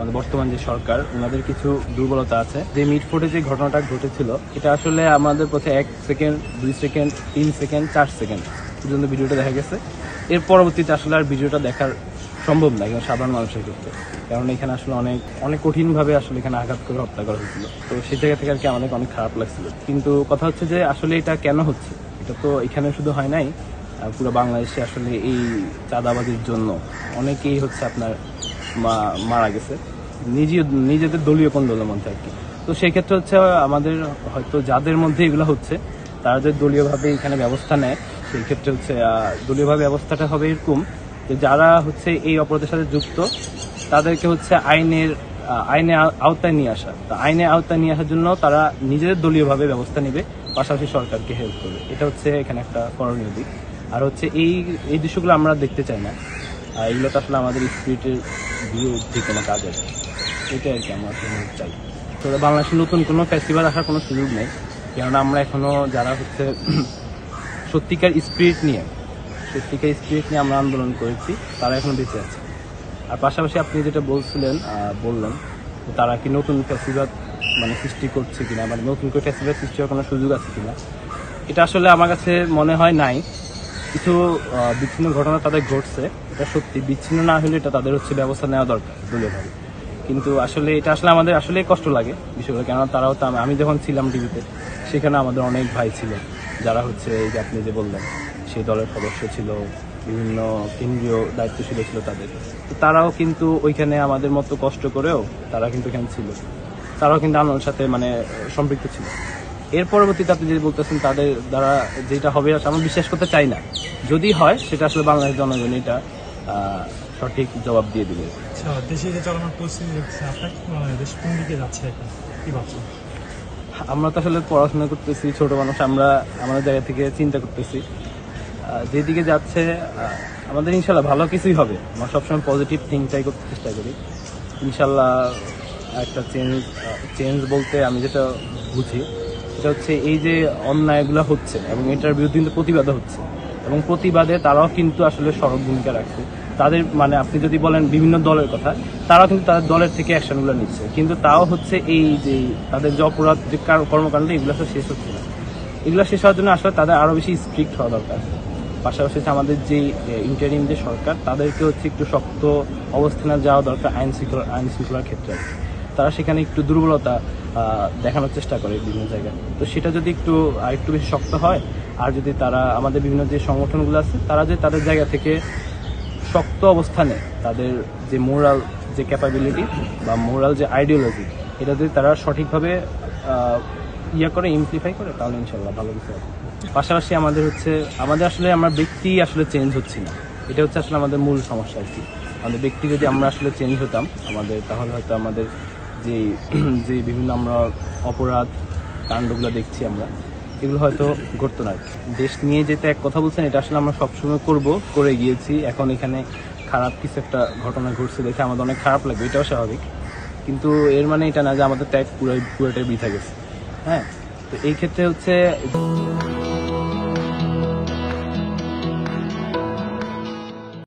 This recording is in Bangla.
আমাদের বর্তমান যে সরকার ওনাদের কিছু দুর্বলতা আছে। যে মিটফোর্টে যে ঘটনাটা ঘটেছিল এটা আসলে আমাদের পথে 1 সেকেন্ড 2 সেকেন্ড 3 সেকেন্ড 4 সেকেন্ড পর্যন্ত ভিডিওটা দেখা গেছে। এর পরবর্তীতে আসলে আর ভিডিওটা দেখার সম্ভব না এখানে সাধারণ মানুষের ক্ষেত্রে, কারণ এখানে আসলে অনেক কঠিনভাবে আসলে এখানে আঘাত করে হত্যা করা হয়েছিল। তো সেই জায়গা থেকে আর কি আমাদের অনেক খারাপ লাগছিল। কিন্তু কথা হচ্ছে যে আসলে এটা কেন হচ্ছে, এটা তো এখানে শুধু হয় নাই, পুরো বাংলাদেশে আসলে এই চাঁদাবাজির জন্য অনেকেই হচ্ছে আপনার মারা গেছে নিজেদের দলীয় কোন্দলের মধ্যে আর কি। তো সেই ক্ষেত্রে হচ্ছে আমাদের হয়তো যাদের মধ্যে এগুলো হচ্ছে তারা যদি দলীয়ভাবে এখানে ব্যবস্থা নেয়, সেই ক্ষেত্রে হচ্ছে দলীয়ভাবে ব্যবস্থাটা হবে এরকম যে যারা হচ্ছে এই অপরাধের সাথে যুক্ত তাদেরকে হচ্ছে আইনে আওতায় নিয়ে আসা। তো আইনে আওতায় নিয়ে আসার জন্য তারা নিজেদের দলীয়ভাবে ব্যবস্থা নেবে, পাশাপাশি সরকারকে হেল্প করবে। এটা হচ্ছে এখানে একটা করণীয় দিক। আর হচ্ছে এই দৃশ্যগুলো আমরা দেখতে চাই না, এগুলো তো আসলে আমাদের স্পিরিটের বিরুদ্ধে কোনো কাজ আছে, এটাই আর কি আমরা চাই। তো বাংলাদেশে নতুন কোনো ফেস্টিভ্যাল আসার কোনো সুযোগ নেই, কেননা আমরা এখনো যারা হচ্ছে সত্যিকার স্পিরিট নিয়ে আমরা আন্দোলন করেছি তারা এখনো বেঁচে আছে। আর পাশাপাশি আপনি যেটা বললেন তারা কি নতুন ফেস্টিভ্যাল সৃষ্টি করছে কিনা, নতুন করে ফেস্টিভ্যাল সৃষ্টি হওয়ার কোনো সুযোগ আছে কিনা, এটা আসলে আমার কাছে মনে হয় নাই। কিছু বিচ্ছিন্ন ঘটনা তাদের ঘটছে, এটা সত্যি। বিচ্ছিন্ন না হলে এটা তাদের হচ্ছে ব্যবস্থা নেওয়া দরকার দলীয়ভাবে। কিন্তু আসলে এটা আসলে আমাদের আসলে কষ্ট লাগে বিষয়গুলো, কেননা তারাও তো আমি যখন ছিলাম টিভিতে সেখানে আমাদের অনেক ভাই ছিল যারা হচ্ছে এই যে আপনি যে বললেন সেই দলের সদস্য ছিল, বিভিন্ন কেন্দ্রীয় দায়িত্বশীল ছিল তাদের। তারাও কিন্তু ওইখানে আমাদের মতো কষ্ট করেও তারা কিন্তু এখানে ছিল, তারাও কিন্তু আন্দোলনের সাথে সম্পৃক্ত ছিল। এর পরবর্তীতে আপনি যদি বলতেছেন তাদের দ্বারা যেটা হবে আমি বিশ্বাস করতে চাই না। যদি হয় সেটা আসলে বাংলাদেশ জনগণ এটা সঠিক জবাব দিয়ে দিবে। দেশে যে চলমান পরিস্থিতি দেখছে, আপনার কি মনে হয় দেশ কোন দিকে যাচ্ছে এখন, কি ভাবছেন? আমরা তো আসলে পড়াশোনা করতেছি, ছোট মানুষ, আমরা আমাদের জায়গা থেকে চিন্তা করতেছি যেদিকে যাচ্ছে আমাদের ইনশাল্লাহ ভালো কিছুই হবে। আমরা সবসময় পজিটিভ থিঙ্কটাই করতে চেষ্টা করি। ইনশাল্লাহ একটা চেঞ্জ বলতে আমি যেটা বুঝি সেটা হচ্ছে এই যে অন্যায়গুলো হচ্ছে এবং এটার বিরুদ্ধে কিন্তু প্রতিবাদ হচ্ছে, এবং প্রতিবাদে তারাও কিন্তু আসলে সড়ক ভূমিকা রাখছে। তাদের আপনি যদি বলেন বিভিন্ন দলের কথা, তারাও কিন্তু তাদের দলের থেকে অ্যাকশনগুলো নিচ্ছে, কিন্তু তাও হচ্ছে এই যে তাদের যে অপরাধ যে কর্মকাণ্ড এগুলো তো শেষ হচ্ছে না। এগুলো শেষ হওয়ার জন্য আসলে তাদের আরও বেশি স্ট্রিক্ট হওয়া দরকার। পাশাপাশি আমাদের যে ইন্টারিম যে সরকার তাদেরকে হচ্ছে একটু শক্ত অবস্থানে যাওয়া দরকার আইন শৃঙ্খলার ক্ষেত্রে। তারা সেখানে একটু দুর্বলতা দেখানোর চেষ্টা করে বিভিন্ন জায়গায়। তো সেটা যদি আরেকটু বেশি শক্ত হয়, আর যদি তারা আমাদের বিভিন্ন যে সংগঠনগুলো আছে তারা যে তাদের জায়গা থেকে শক্ত অবস্থানে তাদের যে মোরাল যে ক্যাপাবিলিটি বা মোরাল যে আইডিওলজি এটা যদি তারা সঠিকভাবে ইমপ্লিফাই করে, তাহলে ইনশাল্লাহ ভালো কিছু হবে। পাশাপাশি আমাদের আসলে আমার ব্যক্তি আসলে চেঞ্জ হচ্ছে না, এটা হচ্ছে আসলে আমাদের মূল সমস্যা আর কি। আমাদের ব্যক্তি যদি আমরা আসলে চেঞ্জ হতাম তাহলে হয়তো আমাদের যে বিভিন্ন আমরা অপরাধ কাণ্ডগুলো দেখছি এগুলো হয়তো ঘটতো না। দেশ নিয়ে যেতে এক কথা বলছেন, এটা আসলে আমরা সবসময় করে গিয়েছি। এখন এখানে খারাপ কিছু একটা ঘটনা ঘটছে দেখে আমাদের অনেক খারাপ লাগবে, এটাও স্বাভাবিক। কিন্তু এর এটা না যে আমাদের ত্যাগ পুরোটাই বৃথা গেছে। হ্যাঁ, তো এই ক্ষেত্রে হচ্ছে